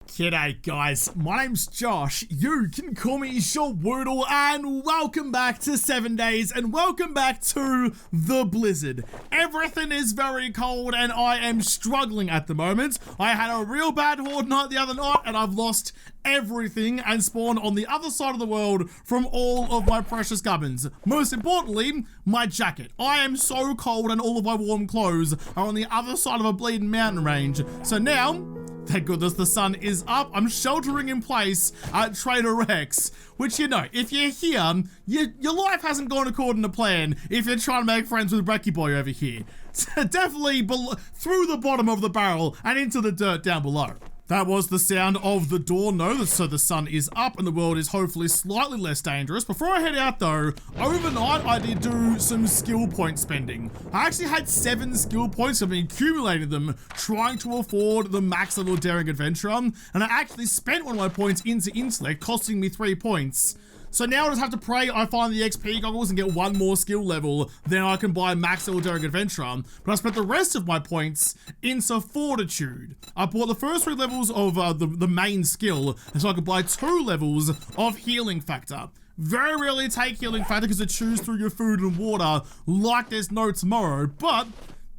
G'day guys, my name's Josh, you can call me JaWoodle, and welcome back to 7 Days, and welcome back to the Blizzard. Everything is very cold and I am struggling at the moment. I had a real bad horde night the other night and I've lost everything and spawned on the other side of the world from all of my precious gubbins. Most importantly, my jacket. I am so cold and all of my warm clothes are on the other side of a bleeding mountain range. So now, thank goodness the sun is up, I'm sheltering in place at Treacherous, which, you know, if you're here, your life hasn't gone according to plan if you're trying to make friends with Rekt boy over here. So definitely through the bottom of the barrel and into the dirt down below. That was the sound of the door, so the sun is up and the world is hopefully slightly less dangerous. Before I head out though, overnight I did do some skill point spending. I actually had 7 skill points, I've been accumulating them, trying to afford the max level daring adventure, and I actually spent one of my points into intellect, costing me 3 points. So now I just have to pray I find the XP goggles and get 1 more skill level, then I can buy max level daring adventure. But I spent the rest of my points into fortitude. I bought the first 3 levels of the main skill, and so I could buy 2 levels of healing factor. Very rarely take healing factor because it chews through your food and water like there's no tomorrow, but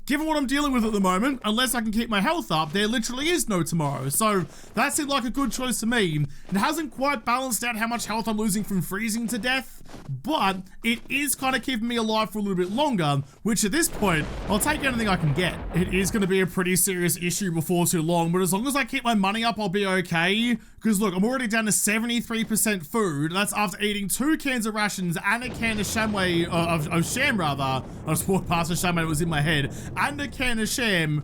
given what I'm dealing with at the moment, unless I can keep my health up, there literally is no tomorrow. So that seemed like a good choice to me. It hasn't quite balanced out how much health I'm losing from freezing to death, but it is kind of keeping me alive for a little bit longer, which at this point, I'll take anything I can get. It is going to be a pretty serious issue before too long, but as long as I keep my money up, I'll be okay. Because look, I'm already down to 73% food. That's after eating 2 cans of rations and a can of shamway, of sham rather. I just walked past the shamway, it was in my head. And a can of sham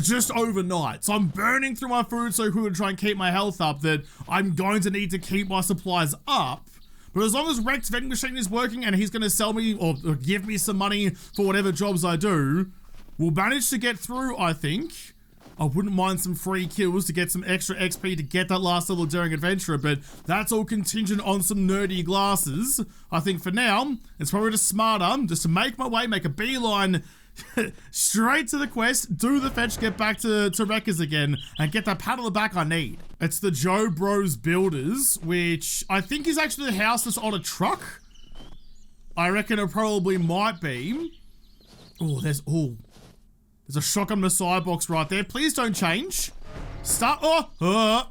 just overnight. So I'm burning through my food so quickly to try and keep my health up that I'm going to need to keep my supplies up. But as long as Rekt's vending machine is working and he's going to sell me or give me some money for whatever jobs I do, we'll manage to get through, I think. I wouldn't mind some free kills to get some extra XP to get that last level daring adventurer, but that's all contingent on some nerdy glasses. I think for now, it's probably just smarter just to make my way, make a beeline straight to the quest, do the fetch, get back to Wreckers again, and get that pat on the back I need. It's the Joe Bros Builders, which I think is actually the house that's on a truck. I reckon it probably might be. Oh, there's a shotgun in the side box right there. Please don't change. Start. Yeah,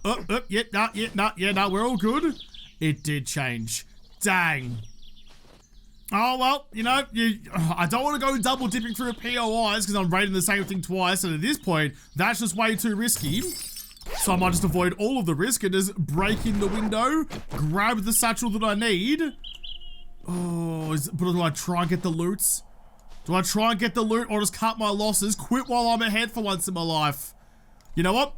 we're all good. It did change. Dang. Oh, well, you know, I don't want to go double dipping through a POIs because I'm rating the same thing twice. And at this point, that's just way too risky. So I might just avoid all of the risk and just break in the window, grab the satchel that I need. Oh, but do I try and get the loot? Do I try and get the loot or just cut my losses, quit while I'm ahead for once in my life? You know what?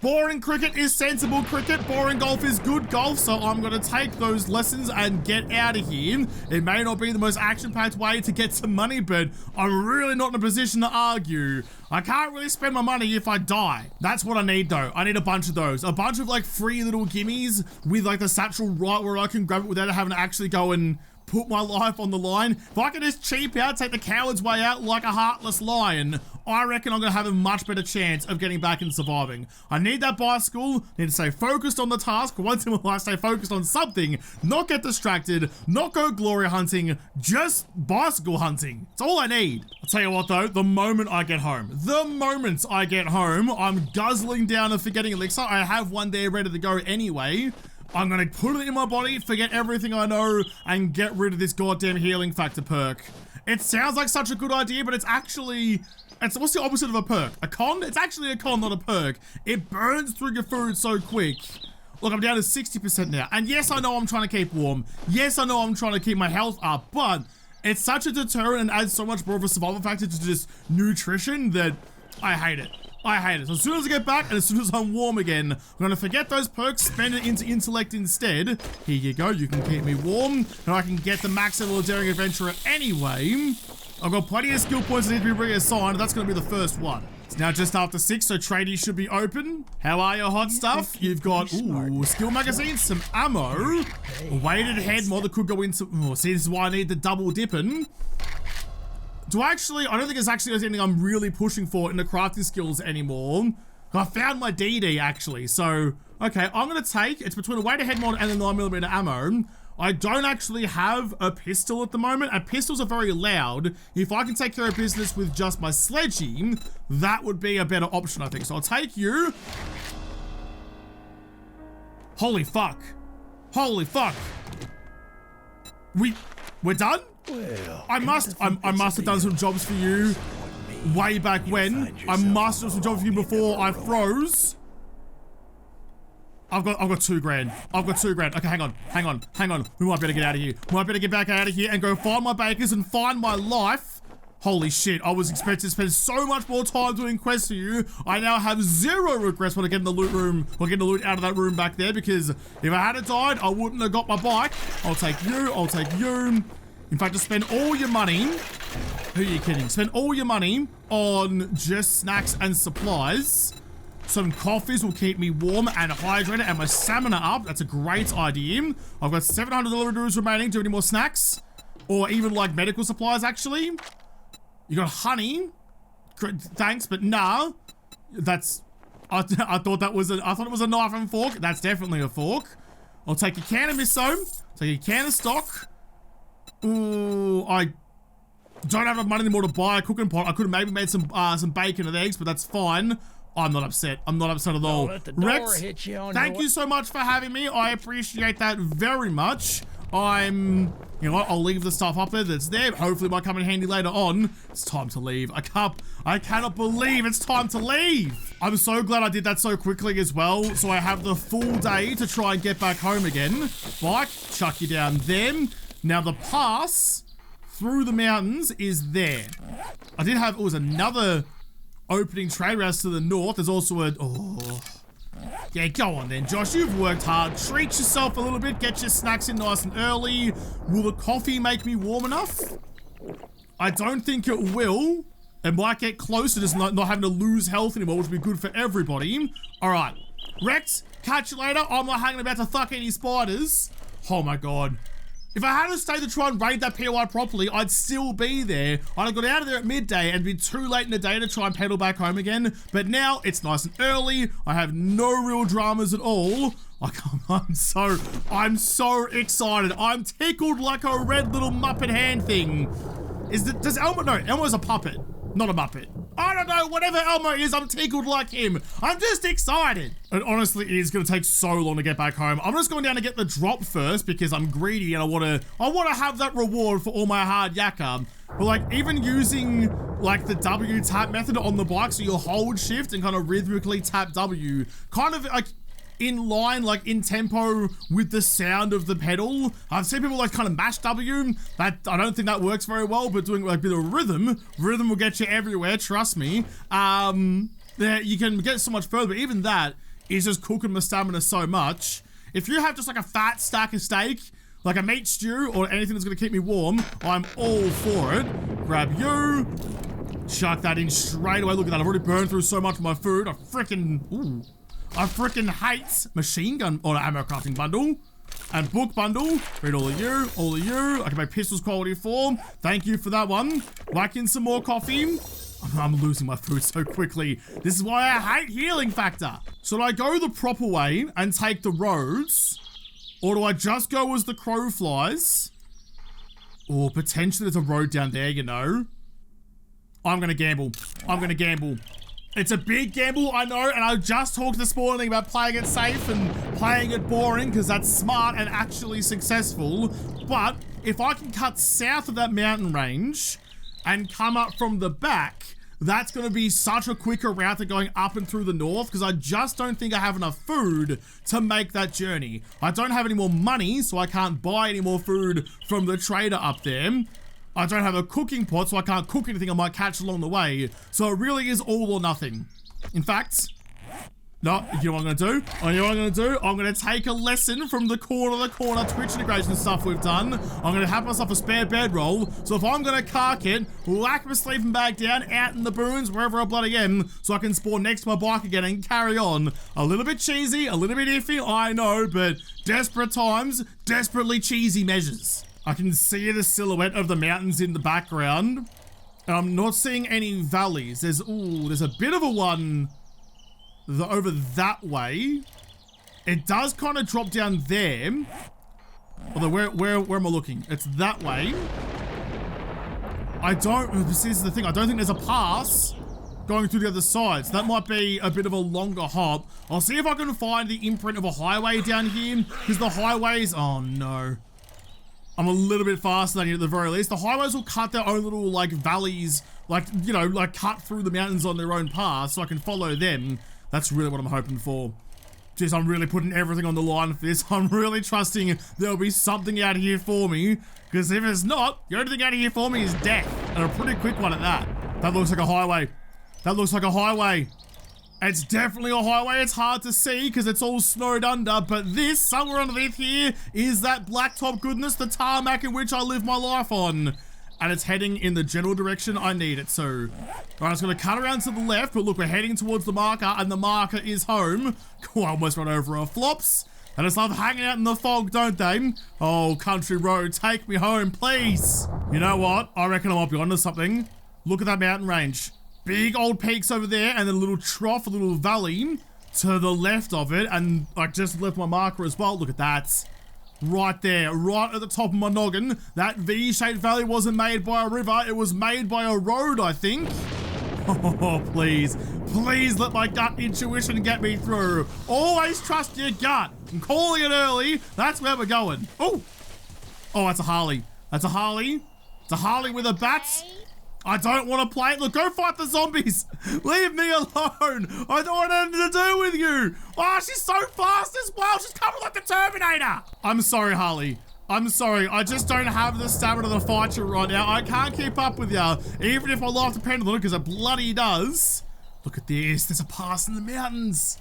Boring cricket is sensible cricket. Boring golf is good golf. So I'm going to take those lessons and get out of here. It may not be the most action-packed way to get some money, but I'm really not in a position to argue. I can't really spend my money if I die. That's what I need though. I need a bunch of those. A bunch of like free little gimmies with like the satchel right where I can grab it without having to actually go and put my life on the line. If I can just cheap out, take the coward's way out like a heartless lion, I reckon I'm going to have a much better chance of getting back and surviving. I need that bicycle, need to stay focused on the task. Once in a while, stay focused on something, not get distracted, not go glory hunting, just bicycle hunting. It's all I need. I'll tell you what though, the moment I get home, I'm guzzling down a forgetting elixir. I have one there ready to go anyway. I'm gonna put it in my body, forget everything I know, and get rid of this goddamn healing factor perk. It sounds like such a good idea, but it's actually, what's the opposite of a perk? A con? It's actually a con, not a perk. It burns through your food so quick. Look, I'm down to 60% now. And yes, I know I'm trying to keep warm. Yes, I know I'm trying to keep my health up, but it's such a deterrent and adds so much more of a survival factor to just nutrition that I hate it. I hate it. So as soon as I get back and as soon as I'm warm again, I'm going to forget those perks, spend it into intellect instead. Here you go. You can keep me warm and I can get the max level of daring adventurer anyway. I've got plenty of skill points that need to be reassigned. That's going to be the first one. It's now just after 6, so tradies should be open. How are your hot stuff? You've got, skill magazines, some ammo, a weighted head mod that could go into, see, this is why I need the double dipping. I don't think there's actually anything I'm really pushing for in the crafting skills anymore. I found my DD actually. So, okay, I'm gonna take, it's between a weighted head mod and a 9mm ammo. I don't actually have a pistol at the moment, and pistols are very loud. If I can take care of business with just my sledging, that would be a better option, I think. So I'll take you. Holy fuck. Holy fuck. We're done? Well, I must have done some jobs for you way back when. I must have done some jobs for you before I froze. I've got 2 grand. I've got 2 grand. Okay, hang on. We might better get out of here. We might better get back out of here and go find my bakers and find my life. Holy shit, I was expecting to spend so much more time doing quests for you. I now have 0 regrets when I get in the loot room, or getting the loot out of that room back there, because if I had died, I wouldn't have got my bike. I'll take you, I'll take you. In fact, just spend all your money. Who are you kidding? Spend all your money on just snacks and supplies. Some coffees will keep me warm and hydrated and my stamina up. That's a great idea. I've got 700 deliveries remaining. Do you have any more snacks? Or even like medical supplies, actually? You got honey? Thanks, but nah. That's... I thought it was a knife and fork. That's definitely a fork. I'll take a can of miso. Take a can of stock. Ooh, I don't have enough money anymore to buy a cooking pot. I could have maybe made some bacon and eggs, but that's fine. I'm not upset. I'm not upset at all. Rekt, thank you so much for having me. I appreciate that very much. You know what? I'll leave the stuff up there that's there. Hopefully it might come in handy later on. It's time to leave. I cannot believe it's time to leave. I'm so glad I did that so quickly as well. So I have the full day to try and get back home again. Bike, chuck you down there. Now the pass through the mountains is there. I did have, it was another opening trade routes to the north. There's also a, oh. Yeah, go on then, Josh. You've worked hard. Treat yourself a little bit. Get your snacks in nice and early. Will the coffee make me warm enough? I don't think it will. It might get closer, just not having to lose health anymore, which would be good for everybody. All right. Rekt, catch you later. I'm not hanging about to fuck any spiders. Oh my God. If I had to stay to try and raid that POI properly, I'd still be there. I'd have got out of there at midday and be too late in the day to try and pedal back home again. But now it's nice and early. I have no real dramas at all. I'm so excited. I'm tickled like a red little Muppet hand thing. Does Elmo, no, Elmo's a puppet, not a Muppet. I don't know, whatever Elmo is, I'm tickled like him. I'm just excited. It honestly is gonna take so long to get back home. I'm just going down to get the drop first because I'm greedy and I wanna have that reward for all my hard yakka. But like even using like the W tap method on the bike, so you'll hold shift and kind of rhythmically tap W, kind of like in line, like in tempo with the sound of the pedal. I've seen people like kind of mash W. That I don't think that works very well, but doing like a bit of rhythm will get you everywhere, trust me. There you can get so much further, but even that is just cooking my stamina so much. If you have just like a fat stack of steak, like a meat stew or anything that's gonna keep me warm, I'm all for it. Grab you, chuck that in straight away. Look at that, I've already burned through so much of my food. I freaking hate machine gun or ammo crafting bundle and book bundle. Read all of you, all of you. I can make pistols quality 4. Thank you for that one. Whack in some more coffee. I'm losing my food so quickly. This is why I hate healing factor. So do I go the proper way and take the roads, or do I just go as the crow flies? Or potentially there's a road down there, you know. I'm gonna gamble. I'm gonna gamble. It's a big gamble, I know, and I just talked this morning about playing it safe and playing it boring because that's smart and actually successful. But if I can cut south of that mountain range and come up from the back, that's going to be such a quicker route than going up and through the north because I just don't think I have enough food to make that journey. I don't have any more money, so I can't buy any more food from the trader up there. I don't have a cooking pot, so I can't cook anything I might catch along the way. So it really is all or nothing. In fact, no, you know what I'm gonna do? You know what I'm gonna do? I'm gonna take a lesson from the corner Twitch integration stuff we've done. I'm gonna have myself a spare bedroll. So if I'm gonna cark it, whack my sleeping bag down, out in the boons, wherever I bloody am, so I can spawn next to my bike again and carry on. A little bit cheesy, a little bit iffy, I know, but desperate times, desperately cheesy measures. I can see the silhouette of the mountains in the background, and I'm not seeing any valleys. There's a bit of a one over that way. It does kind of drop down there. Although, where am I looking? It's that way. This is the thing, I don't think there's a pass going through the other side. So that might be a bit of a longer hop. I'll see if I can find the imprint of a highway down here, because the highways, oh no. I'm a little bit faster than you at the very least. The highways will cut their own little like valleys, like, you know, like cut through the mountains on their own path so I can follow them. That's really what I'm hoping for. Jeez, I'm really putting everything on the line for this. I'm really trusting there'll be something out here for me, because if it's not, the only thing out here for me is death, and a pretty quick one at that. That looks like a highway. That looks like a highway. It's definitely a highway. It's hard to see because it's all snowed under, but this, somewhere underneath here, is that blacktop goodness, the tarmac in which I live my life on. And it's heading in the general direction I need it to. Alright, it's going to cut around to the left, but look, we're heading towards the marker, and the marker is home. Oh, I almost ran over our flops. They just love hanging out in the fog, don't they? Oh, country road, take me home, please. You know what? I reckon I might be onto something. Look at that mountain range. Big old peaks over there, and then a little trough, a little valley to the left of it, and I just left my marker as well. Look at that. Right there, right at the top of my noggin. That V-shaped valley wasn't made by a river, it was made by a road, I think. Oh, please. Please let my gut intuition get me through. Always trust your gut. I'm calling it early. That's where we're going. Oh, that's a Harley. That's a Harley. It's a Harley with a bat. I don't want to play it. Look, go fight the zombies. Leave me alone. I don't want anything to do with you. Oh, she's so fast as well. She's coming like the Terminator. I'm sorry, Harley. I'm sorry. I just don't have the stamina to fight you right now. I can't keep up with you, even if my life depended on it, because it bloody does. Look at this. There's a pass in the mountains.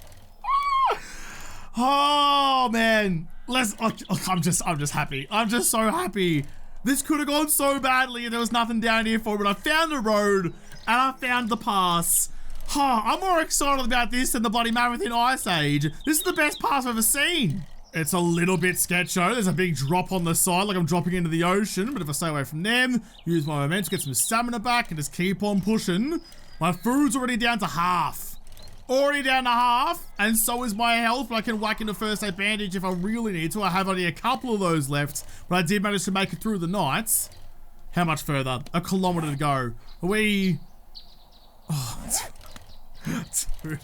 Oh, man. I'm just happy. I'm just so happy. This could have gone so badly and there was nothing down here for me, but I found the road and I found the pass. I'm more excited about this than the bloody Marathon Ice Age. This is the best pass I've ever seen. It's a little bit sketcho. There's a big drop on the side like I'm dropping into the ocean, but if I stay away from them, use my momentum to get some stamina back and just keep on pushing. My food's already down to half. Already down to half, and so is my health, but I can whack in a first aid bandage if I really need to. I have only a couple of those left, but I did manage to make it through the night. How much further? 1 kilometer to go. Are we... Oh, dude.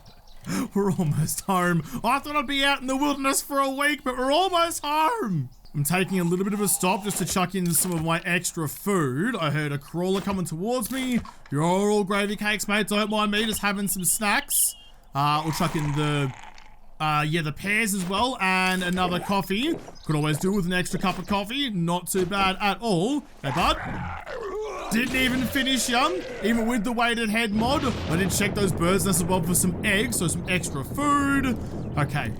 We're almost home. I thought I'd be out in the wilderness for a week, but we're almost home. I'm taking a little bit of a stop just to chuck in some of my extra food. I heard a crawler coming towards me. You're all gravy cakes, mate. Don't mind me just having some snacks. We'll chuck in the pears as well, and another coffee. Could always do with an extra cup of coffee. Not too bad at all. Hey, bud. Didn't even finish even with the weighted head mod. I did check those birds' nests as well for some eggs, so some extra food. Okay,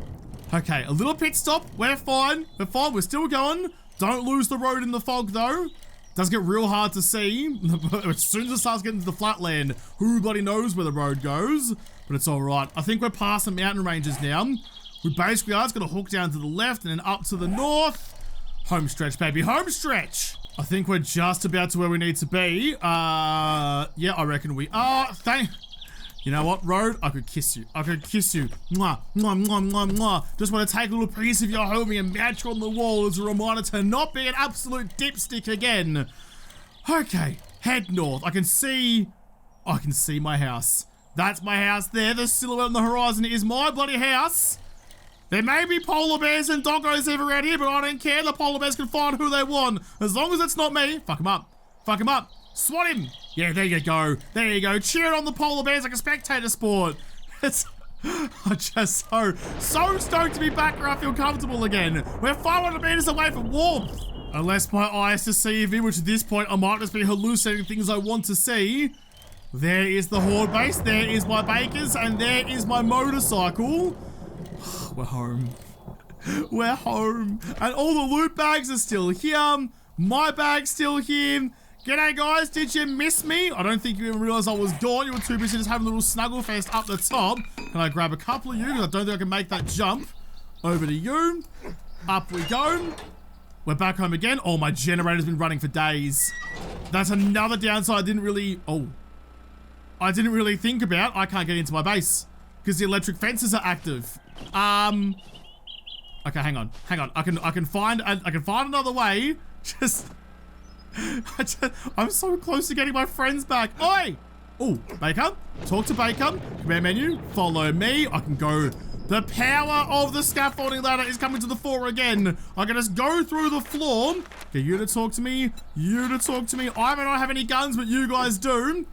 a little pit stop. We're fine. We're still going. Don't lose the road in the fog, though. Does get real hard to see. As soon as it starts getting to the flatland, who bloody knows where the road goes? But it's all right. I think we're past the mountain ranges now. We basically are just going to hook down to the left and then up to the north. Home stretch, baby. Home stretch. I think we're just about to where we need to be. Yeah, I reckon we are. You know what, road? I could kiss you. I could kiss you. Mwah, mwah, mwah, mwah, mwah. Just want to take a little piece of your homie and match on the wall as a reminder to not be an absolute dipstick again. Okay, head north. I can see my house. That's my house there. The silhouette on the horizon is my bloody house. There may be polar bears and doggos everywhere here, but I don't care. The polar bears can find who they want. As long as it's not me. Fuck him up. Fuck him up. Swat him. Yeah, there you go. There you go. Cheer on the polar bears like a spectator sport. I'm just so stoked to be back where I feel comfortable again. We're 500 meters away from warmth. Unless my eyes deceive me, which at this point I might just be hallucinating things I want to see. There is the horde base, there is my bakers, and there is my motorcycle. We're home. We're home. And all the loot bags are still here. My bag's still here. G'day guys, did you miss me? I don't think you even realized I was gone. You were too busy just having a little snuggle fest up the top. Can I grab a couple of you? Because I don't think I can make that jump. Over to you. Up we go. We're back home again. Oh, my generator's been running for days. That's another downside I didn't really think about. I can't get into my base. because the electric fences are active. Okay, hang on. I can find another way. I'm so close to getting my friends back. Oi! Oh, Baker. Talk to Baker. Command menu. Follow me. I can go. The power of the scaffolding ladder is coming to the fore again. I can just go through the floor. Get you to talk to me. You to talk to me. I may not have any guns, but you guys do.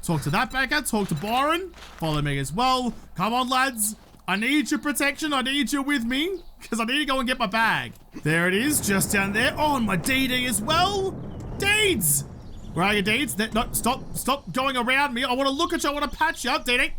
Talk to that Baker. Talk to Byron. Follow me as well. Come on, lads. I need your protection. I need you with me because I need to go and get my bag. There it is, just down there. Oh, and my DD as well. Deeds. Where are you, Deeds? No, stop going around me. I want to look at you. I want to pat you up, DD.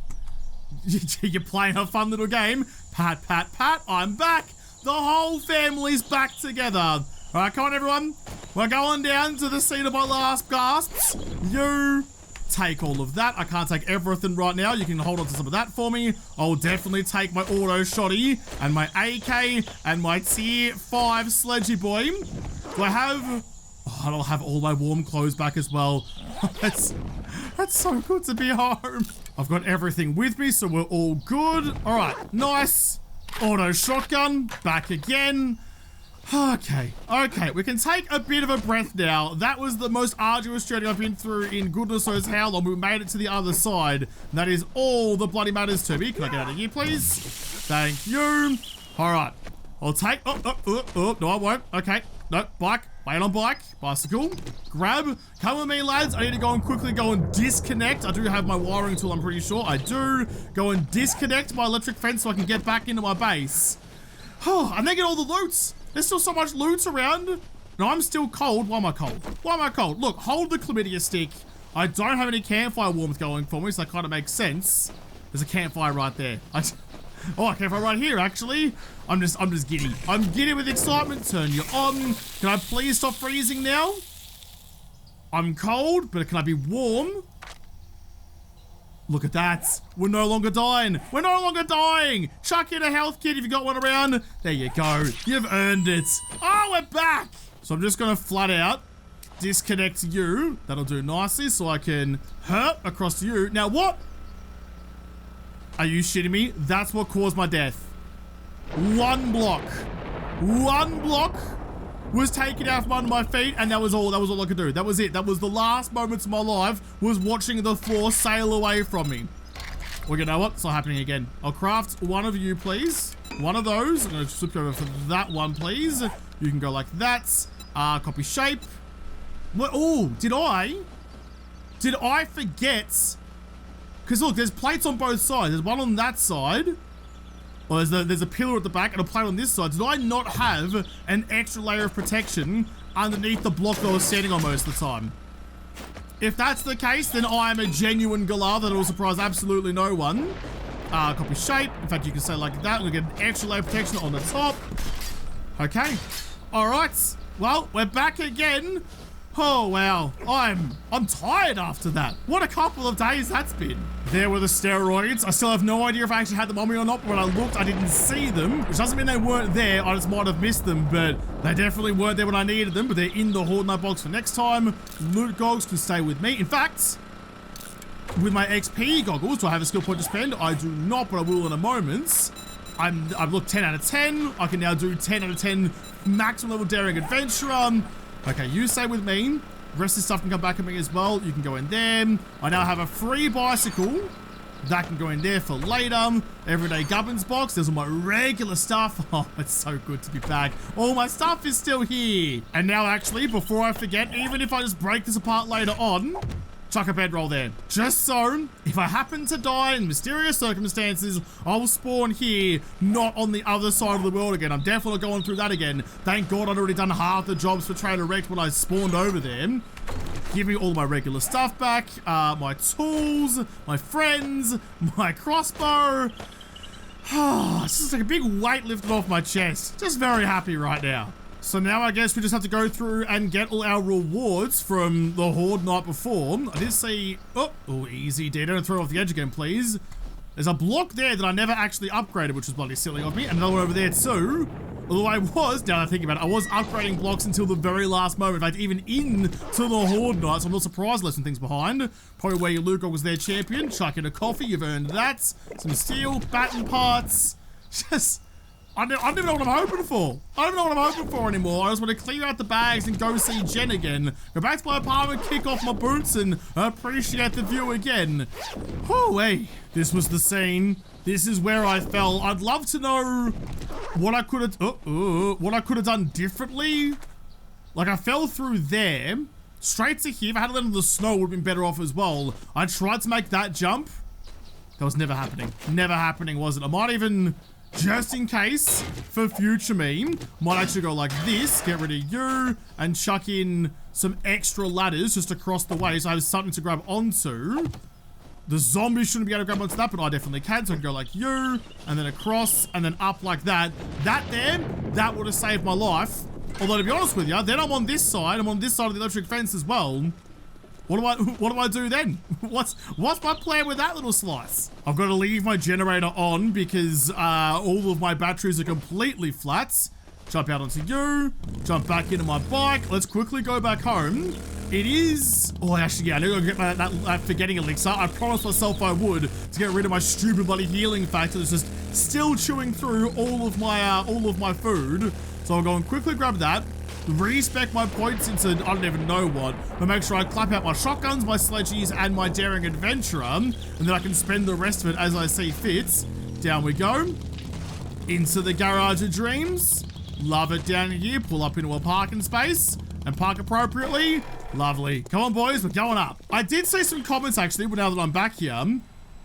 You're playing a fun little game. Pat, pat, pat. I'm back. The whole family's back together. All right, come on, everyone. We're going down to the scene of my last gasps. You take all of that. I can't take everything right now. You can hold on to some of that for me. I'll definitely take my auto shotty and my AK and my tier 5 sledgy boy. Do I have... Oh, I'll have all my warm clothes back as well. That's so good to be home. I've got everything with me, so we're all good. All right, nice. Auto shotgun, back again. Okay, we can take a bit of a breath now. That was the most arduous journey I've been through in goodness knows how long. We made it to the other side. And that is all the bloody matters to me. Can I get out of here, please? Thank you. All right, I'll take... Oh, no, I won't. Okay, no, bike. Wait on bike. Bicycle. Grab. Come with me, lads. I need to go and disconnect. I do have my wiring tool, I'm pretty sure. I do. Go and disconnect my electric fence so I can get back into my base. Oh, and then get all the loot. There's still so much loot around. No, I'm still cold. Why am I cold? Why am I cold? Look, hold the chlamydia stick. I don't have any campfire warmth going for me, so that kind of makes sense. There's a campfire right there. Oh, a campfire right here, actually. I'm just giddy. I'm giddy with excitement. Turn you on. Can I please stop freezing now? I'm cold, but can I be warm? Look at that. We're no longer dying. We're no longer dying. Chuck in a health kit if you got one around. There you go. You've earned it. Oh, we're back. So I'm just going to flat out disconnect you. That'll do nicely so I can hurt across to you. Now, what? Are you shitting me? That's what caused my death. One block was taken out from under my feet, and that was all I could do. That was it. That was the last moments of my life, was watching the floor sail away from me. Well, you know what? It's not happening again. I'll craft one of you, please. One of those. I'm going to flip over for that one, please. You can go like that. Copy shape. What? Oh, did I forget? Because look, there's plates on both sides. There's one on that side. Well, there's a pillar at the back and a plate on this side. Did I not have an extra layer of protection underneath the block that I was standing on most of the time? If that's the case, then I am a genuine galah that will surprise absolutely no one. Copy shape. In fact, you can say like that. We'll get an extra layer of protection on the top. Okay. All right. Well, we're back again. Oh, wow. I'm tired after that. What a couple of days that's been. There were the steroids. I still have no idea if I actually had them on me or not, but when I looked, I didn't see them, which doesn't mean they weren't there. I just might have missed them, but they definitely weren't there when I needed them, but they're in the Horde Night box for next time. Loot goggles can stay with me. In fact, with my XP goggles, do I have a skill point to spend? I do not, but I will in a moment. I've looked 10 out of 10. I can now do 10 out of 10 maximum level daring adventurer. Okay, you stay with me. The rest of the stuff can come back at me as well. You can go in there. I now have a free bicycle. That can go in there for later. Everyday gubbins box. There's all my regular stuff. Oh, it's so good to be back. All my stuff is still here. And now actually, before I forget, even if I just break this apart later on, chuck a bedroll there. Just so, if I happen to die in mysterious circumstances, I will spawn here, not on the other side of the world again. I'm definitely going through that again. Thank God I'd already done half the jobs for Trader Rekt when I spawned over there. Give me all my regular stuff back, my tools, my friends, my crossbow. It's just like a big weight lifted off my chest. Just very happy right now. So now I guess we just have to go through and get all our rewards from the Horde night before. I did see... Oh, easy, dear. Don't throw it off the edge again, please. There's a block there that I never actually upgraded, which was bloody silly of me. And another one over there too. Although I was, now that I think about it, I was upgrading blocks until the very last moment. In fact, even into the Horde Knight, so I'm not surprised there's some things behind. Probably where your Lugo was their champion. Chuck in a coffee, you've earned that. Some steel, baton parts. Just, I don't even know what I'm hoping for. I don't know what I'm hoping for anymore. I just want to clear out the bags and go see Jen again. Go back to my apartment, kick off my boots, and appreciate the view again. Oh, hey, this was the scene. This is where I fell. I'd love to know what I could have done differently. Like, I fell through there, straight to here. If I had let in the snow, would have been better off as well. I tried to make that jump. That was never happening. Never happening, was it? I might even, just in case, for future me, might actually go like this, get rid of you, and chuck in some extra ladders just across the way so I have something to grab onto. The zombies shouldn't be able to grab onto that, but I definitely can. So I can go like you, and then across, and then up like that. That there, that would have saved my life. Although, to be honest with you, then I'm on this side. I'm on this side of the electric fence as well. What do I do then? What's my plan with that little slice? I've got to leave my generator on because all of my batteries are completely flat. Jump out onto you, jump back into my bike. Let's quickly go back home. It is, oh, actually, yeah, I need to get that forgetting elixir. I promised myself I would to get rid of my stupid bloody healing factor that's just still chewing through all of my food. So I'll go and quickly grab that, respec my points into I don't even know what, but make sure I clap out my shotguns, my sledgies, and my daring adventurer, and then I can spend the rest of it as I see fit. Down we go, into the garage of dreams. Love it down here. Pull up into a parking space and park appropriately. Lovely. Come on, boys, we're going up. I did see some comments actually, but now that I'm back here,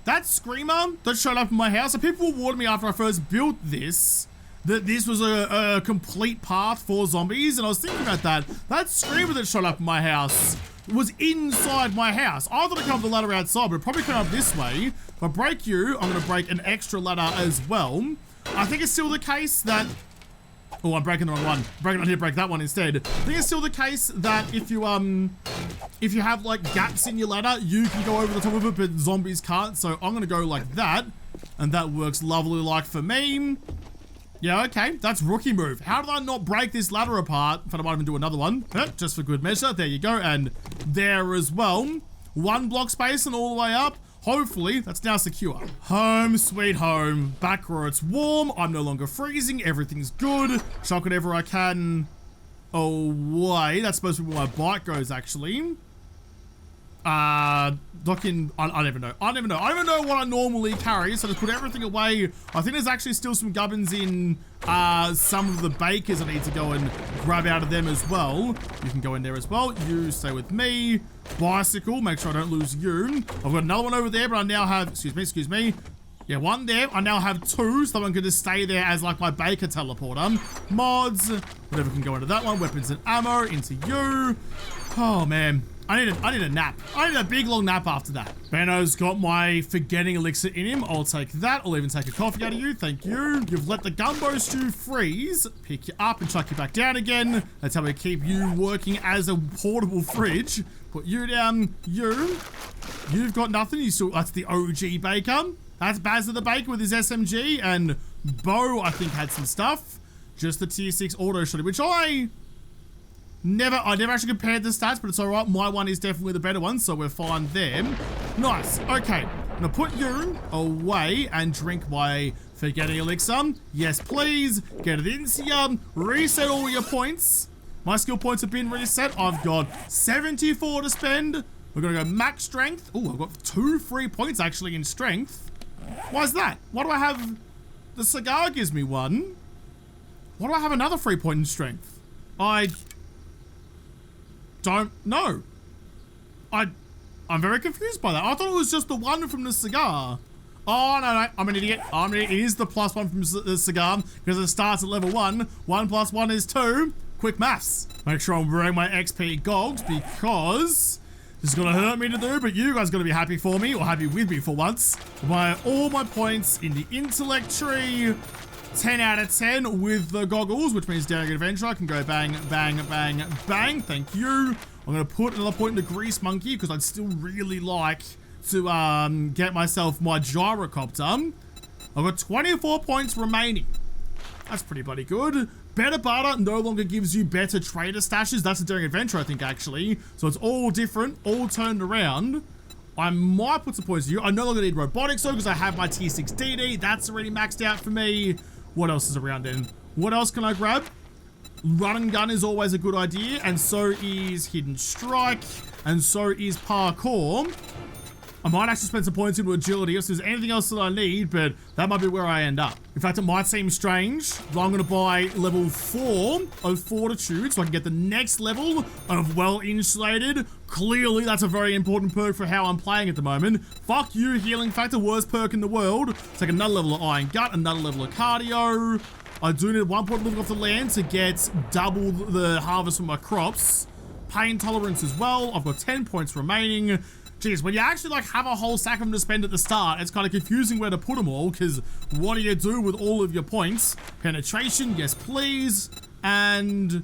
that screamer that showed up in my house, and people warned me after I first built this that this was a complete path for zombies, and I was thinking about that. That screamer that showed up in my house was inside my house. I thought it came up the ladder outside, but it probably came up this way. If I break you, I'm gonna break an extra ladder as well. I think it's still the case that, oh, I'm breaking the wrong one. Breaking on here, break that one instead. I think it's still the case that if you have like gaps in your ladder, you can go over the top of it, but zombies can't. So I'm gonna go like that, and that works lovely like for me. Yeah, okay, that's rookie move. How did I not break this ladder apart? In fact, I might even do another one, just for good measure. There you go, and there as well. One block space and all the way up. Hopefully, that's now secure. Home, sweet home. Back where it's warm. I'm no longer freezing. Everything's good. Chuck whatever I can away. That's supposed to be where my bike goes, actually. Docking, I don't even know. I don't even know what I normally carry, so to put everything away. I think there's actually still some gubbins in some of the bakers I need to go and grab out of them as well. You can go in there as well. You stay with me. Bicycle, make sure I don't lose you. I've got another one over there, but I now have, excuse me. Yeah, one there. I now have two, so I'm going to stay there as like my baker teleporter. Mods, whatever can go into that one. Weapons and ammo, into you. Oh man. I need a nap. I need a big long nap after that. Benno's got my forgetting elixir in him. I'll take that. I'll even take a coffee out of you. Thank you. You've let the gumbo stew freeze. Pick you up and chuck you back down again. That's how we keep you working as a portable fridge. Put you down. You've got nothing. You still, that's the OG baker. That's Bazza the Baker with his SMG. And Bo, I think, had some stuff. Just the tier 6 auto shot, which I never actually compared the stats, but it's all right. My one is definitely the better one, so we're fine there. Nice. Okay, I'm gonna put you away and drink my forgetting elixir. Yes, please. Get it into you. Reset all your points. My skill points have been reset. I've got 74 to spend. We're gonna go max strength. Oh, I've got 2 free points actually in strength. Why is that? Why do I have, the cigar gives me 1. Why do I have another free point in strength? I don't know. I'm very confused by that. I thought it was just the 1 from the cigar. Oh, no, I'm an idiot. It is the +1 from the cigar because it starts at level 1. 1 + 1 is 2. Quick maths. Make sure I'm wearing my XP goggles because this is gonna hurt me to do, but you guys are gonna be happy for me, or happy with me for once. All my points in the intellect tree. 10 out of 10 with the goggles, which means daring adventure. I can go bang, bang, bang, bang. Thank you. I'm going to put another point in the grease monkey because I'd still really like to get myself my gyrocopter. I've got 24 points remaining. That's pretty bloody good. Better barter no longer gives you better trader stashes. That's a daring adventure, I think, actually. So it's all different, all turned around. I might put some points to you. I no longer need robotics though, because I have my tier 6 DD. That's already maxed out for me. What else is around then? What else can I grab? Run and gun is always a good idea, and so is hidden strike, and so is parkour. I might actually spend some points into agility if there's anything else that I need, but that might be where I end up. In fact, it might seem strange, but I'm going to buy level 4 of fortitude so I can get the next level of well-insulated. Clearly, that's a very important perk for how I'm playing at the moment. Fuck you, healing factor, worst perk in the world. Take another level of iron gut, another level of cardio. I do need 1 point living off the land to get double the harvest from my crops. Pain tolerance as well. I've got 10 points remaining. Jeez, when you actually like have a whole stack of them to spend at the start, it's kind of confusing where to put them all, because what do you do with all of your points? Penetration, yes please. And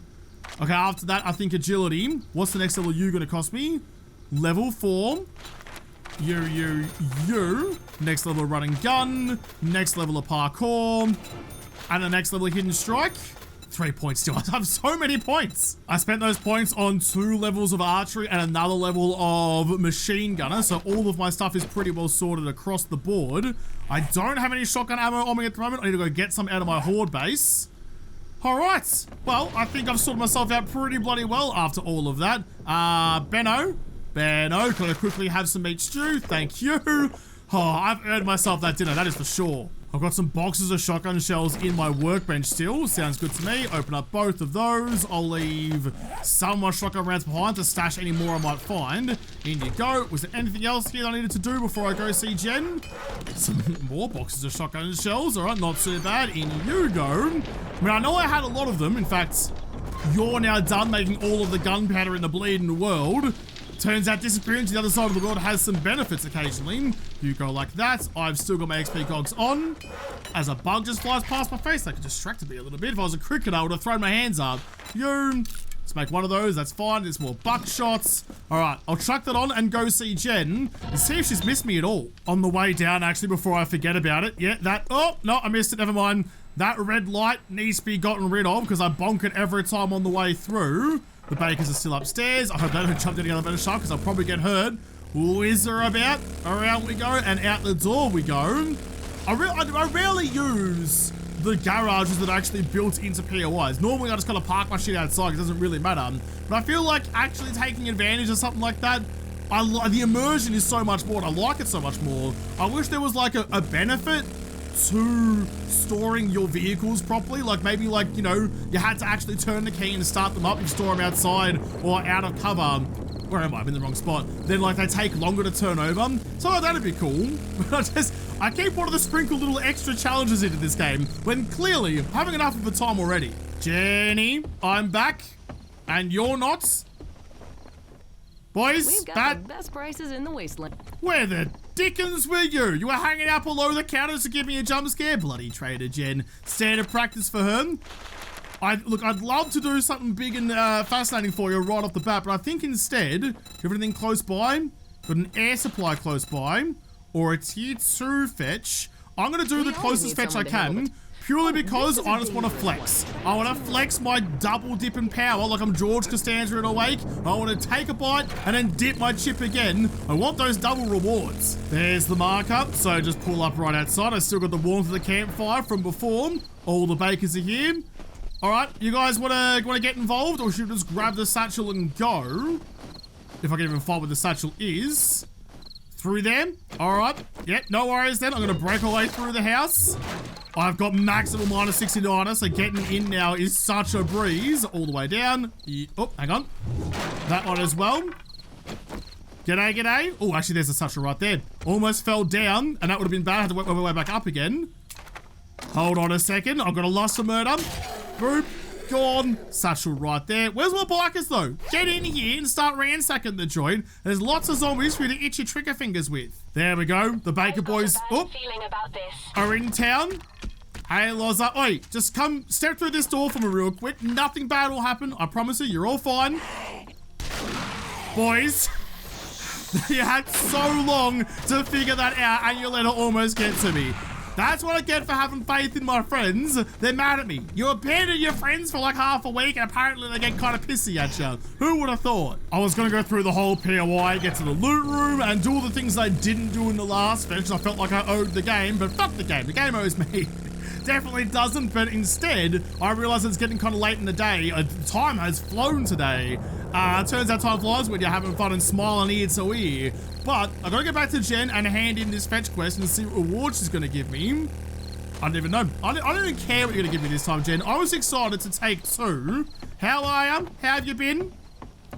okay, after that, I think agility. What's the next level you gonna cost me? Level 4. You. Next level run and gun. Next level of parkour. And the next level of hidden strike. 3 points still. I have so many points. I spent those points on 2 levels of archery and another level of machine gunner. So all of my stuff is pretty well sorted across the board. I don't have any shotgun ammo on me at the moment. I need to go get some out of my horde base. All right. Well, I think I've sorted myself out pretty bloody well after all of that. Benno, can I quickly have some meat stew? Thank you. Oh, I've earned myself that dinner. That is for sure. I've got some boxes of shotgun shells in my workbench still. Sounds good to me. Open up both of those. I'll leave some of my shotgun rounds behind to stash any more I might find. In you go. Was there anything else here that I needed to do before I go see Jen? Some more boxes of shotgun shells. All right, not too bad. In you go. I mean, I know I had a lot of them. In fact, you're now done making all of the gunpowder in the bleeding world. Turns out disappearing to the other side of the world has some benefits occasionally. You go like that. I've still got my XP cogs on. As a bug just flies past my face, that could distract me a little bit. If I was a cricketer, I would have thrown my hands up. Let's make one of those. That's fine. There's more buckshots. All right, I'll chuck that on and go see Jen and see if she's missed me at all. On the way down, actually, before I forget about it. Yeah, that. Oh, no, I missed it. Never mind. That red light needs to be gotten rid of because I bonk it every time on the way through. The bakers are still upstairs. I hope they don't jump down the elevator shaft because I'll probably get hurt. Whizzer about. Around we go and out the door we go. I rarely use the garages that are actually built into POIs. Normally I just kind of park my shit outside because it doesn't really matter. But I feel like actually taking advantage of something like that, the immersion is so much more and I like it so much more. I wish there was like a benefit to storing your vehicles properly. Like maybe like, you know, you had to actually turn the key and start them up and store them outside or out of cover. Where am I? I'm in the wrong spot. Then like they take longer to turn over. So that'd be cool. But I keep wanting to sprinkle little extra challenges into this game when clearly I'm having enough of the time already. Jenny, I'm back and you're not. Boys, we've got the best prices in the wasteland. Where the dickens were you? You were hanging out below the counters to give me a jump scare? Bloody traitor, Jen. Standard practice for her. Look, I'd love to do something big and fascinating for you right off the bat, but I think instead, everything close by, got an air supply close by, or a tier 2 fetch. I'm going to do the closest fetch I can, purely because I just want to flex. I want to flex my double dip in power like I'm George Costanza in Awake. I want to take a bite and then dip my chip again. I want those double rewards. There's the markup, so just pull up right outside. I still got the warmth of the campfire from before. All the bakers are here. All right, you guys want to get involved, or should we just grab the satchel and go? If I can even find where the satchel is. Through there. All right. Yep, no worries then. I'm going to break our way through the house. I've got maximum minus 69, so getting in now is such a breeze. All the way down. Oh, hang on. That one as well. G'day, g'day. Oh, actually, there's a satchel right there. Almost fell down, and that would have been bad. I had to work my way back up again. Hold on a second. I've got a lust for murder. Boop. Gone. Satchel right there. Where's my bikers though? Get in here and start ransacking the joint. There's lots of zombies for you to itch your trigger fingers with. There we go. The Baker boys are in town. Hey, Loza. Oi, just come step through this door for me real quick. Nothing bad will happen. I promise you, you're all fine. Boys, you had so long to figure that out and your letter almost get to me. That's what I get for having faith in my friends. They're mad at me. You abandon your friends for like half a week and apparently they get kind of pissy at you. Who would have thought? I was going to go through the whole POI, get to the loot room and do all the things I didn't do in the last fetch. I felt like I owed the game, but fuck the game. The game owes me. Definitely doesn't, but instead, I realize it's getting kind of late in the day. Time has flown today. Turns out time flies when you're having fun and smiling ear to ear. But I gotta get back to Jen and hand in this fetch quest and see what reward she's gonna give me. I don't even know. I don't even care what you're gonna give me this time, Jen. I was excited to take 2. How are you? How have you been?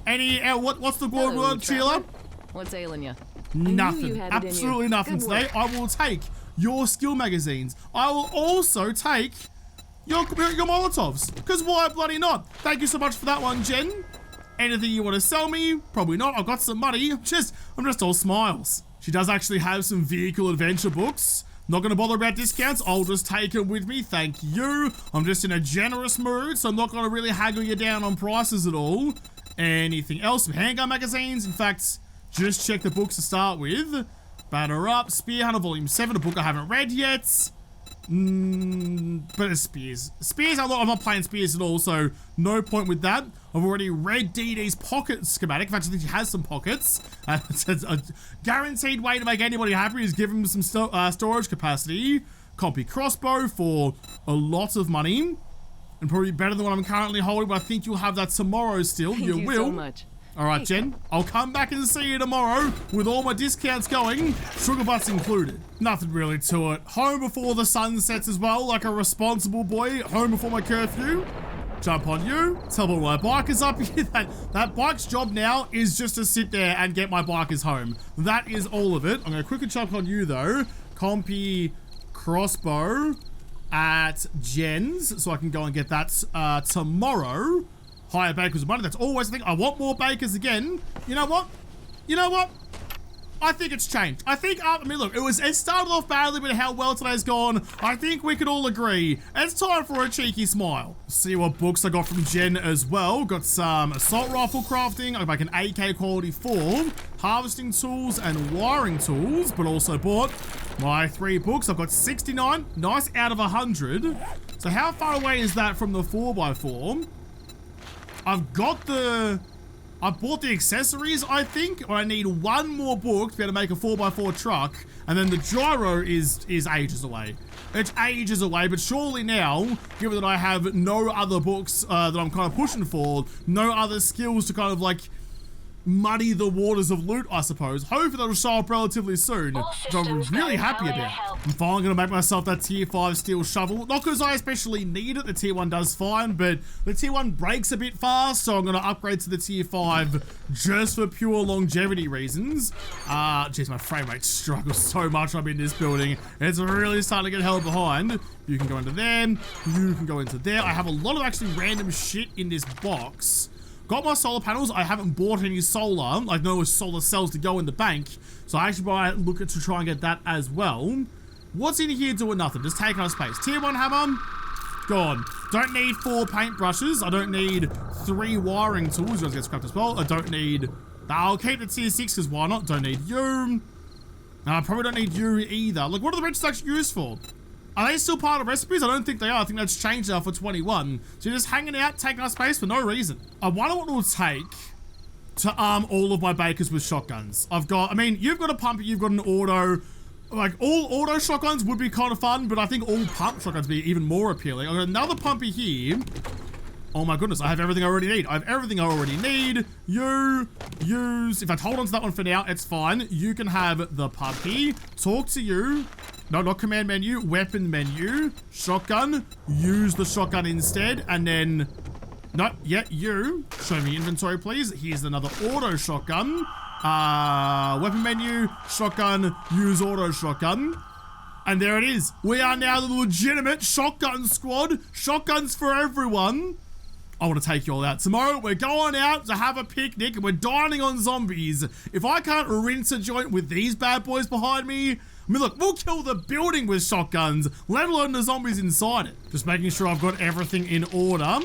Any, what's the good word, Sheila? What's ailing you? Nothing. Absolutely nothing today. I will take your skill magazines. I will also take your Molotovs. Because why bloody not? Thank you so much for that one, Jen. Anything you want to sell me? Probably not. I've got some money. I'm just all smiles. She does actually have some vehicle adventure books. Not going to bother about discounts. I'll just take it with me. Thank you. I'm just in a generous mood, so I'm not going to really haggle you down on prices at all. Anything else? Some handgun magazines. In fact, just check the books to start with. Batter Up, Spear Hunter Volume 7, a book I haven't read yet. But it's Spears. Spears, I'm not playing Spears at all, so no point with that. I've already read DD's pocket schematic. In fact, I think he has some pockets. It's a guaranteed way to make anybody happy is give him some storage capacity. Copy crossbow for a lot of money. And probably better than what I'm currently holding, but I think you'll have that tomorrow still. Thank you so much. All right, Jen, I'll come back and see you tomorrow with all my discounts going, sugar butts included. Nothing really to it. Home before the sun sets as well, like a responsible boy. Home before my curfew. Jump on you. Tell me my bike is up here. That bike's job now is just to sit there and get my bikers home. That is all of it. I'm going to quickly jump on you, though. Compy crossbow at Jen's, so I can go and get that tomorrow. Higher bakers of money. That's always the thing. I want more bakers again. You know what? You know what? I think it's changed. I think, I mean, look, it started off badly, but how well today's gone, I think we could all agree. It's time for a cheeky smile. See what books I got from Jen as well. Got some assault rifle crafting. I got an AK quality 4, harvesting tools and wiring tools, but also bought my 3 books. I've got 69, nice out of 100. So how far away is that from the 4x4? I bought the accessories, I think, or I need 1 more book to be able to make a 4x4 truck, and then the gyro is ages away. It's ages away, but surely now, given that I have no other books that I'm kind of pushing for, no other skills to kind of like muddy the waters of loot, I suppose. Hopefully that'll show up relatively soon, which I'm really happy about. I'm finally going to make myself that tier 5 steel shovel. Not because I especially need it, the tier 1 does fine, but the tier 1 breaks a bit fast, so I'm going to upgrade to the tier 5 just for pure longevity reasons. Jeez, my frame rate struggles so much I'm in this building. It's really starting to get held behind. You can go into there, you can go into there. I have a lot of actually random shit in this box. Got my solar panels. I haven't bought any solar, like no solar cells to go in the bank. So I actually might look at to try and get that as well. What's in here doing nothing? Just taking up space. Tier 1 hammer, gone. Don't need 4 paintbrushes. I don't need 3 wiring tools. Yours get scrapped as well. I don't need... I'll keep the tier 6 because why not? Don't need you. I probably don't need you either. Like, what are the wrenches actually used for? Are they still part of recipes? I don't think they are. I think that's changed now for 21. So you're just hanging out, taking up space for no reason. I wonder what it will take to arm all of my bakers with shotguns. I mean, you've got a pump, you've got an auto. Like, all auto shotguns would be kind of fun, but I think all pump shotguns would be even more appealing. I've got another pumpy here. Oh my goodness, I have everything I already need. I have everything I already need. You use... In fact, hold on to that one for now. It's fine. You can have the puppy. Talk to you. No, not command menu. Weapon menu. Shotgun. Use the shotgun instead. And then... No, yeah, you. Show me inventory, please. Here's another auto shotgun. Weapon menu. Shotgun. Use auto shotgun. And there it is. We are now the legitimate shotgun squad. Shotguns for everyone. I want to take you all out. Tomorrow, we're going out to have a picnic and we're dining on zombies. If I can't rinse a joint with these bad boys behind me, I mean, look, we'll kill the building with shotguns, let alone the zombies inside it. Just making sure I've got everything in order.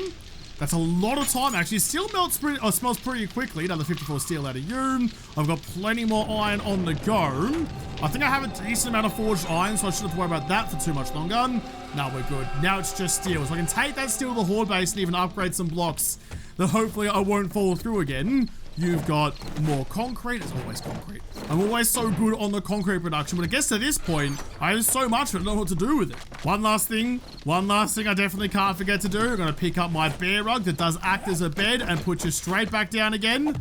That's a lot of time, actually. Steel smells pretty quickly. Another 54 steel out of you. I've got plenty more iron on the go. I think I have a decent amount of forged iron, so I shouldn't have to worry about that for too much longer. No, we're good. Now it's just steel. So I can take that steel to the horde base and even upgrade some blocks that hopefully I won't fall through again. You've got more concrete. It's always concrete. I'm always so good on the concrete production, but I guess at this point, I have so much, but I don't know what to do with it. One last thing I definitely can't forget to do. I'm going to pick up my bear rug that does act as a bed and put you straight back down again.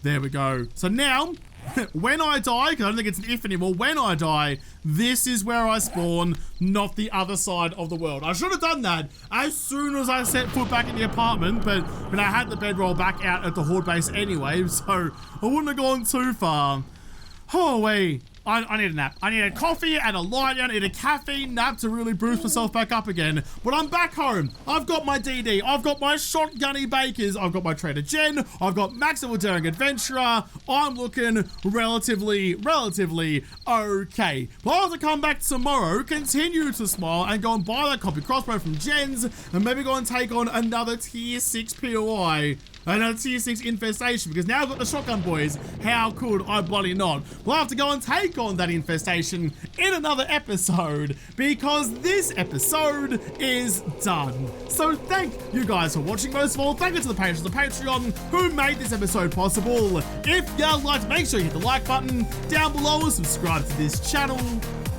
There we go. So now, when I die, because I don't think it's an if anymore, when I die, this is where I spawn, not the other side of the world. I should have done that as soon as I set foot back in the apartment, but I had the bedroll back out at the horde base anyway, so I wouldn't have gone too far. Oh, wait. I need a nap. I need a coffee and a light. I need a caffeine nap to really boost myself back up again. But I'm back home. I've got my DD. I've got my shotgunny bakers. I've got my Trader Jen. I've got Maximum Daring Adventurer. I'm looking relatively okay. But I'll have to come back tomorrow, continue to smile, and go and buy that copy crossbow from Jen's, and maybe go and take on another tier 6 POI. Another tier 6 infestation, because now I've got the shotgun boys. How could I bloody not? We'll have to go and take on that infestation in another episode, because this episode is done. So thank you guys for watching. Most of all, thank you to the patrons of the Patreon who made this episode possible. If you liked, make sure you hit the like button down below and subscribe to this channel.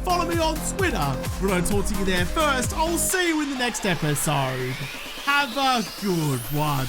Follow me on Twitter, when I talk to you there first. I'll see you in the next episode. Have a good one.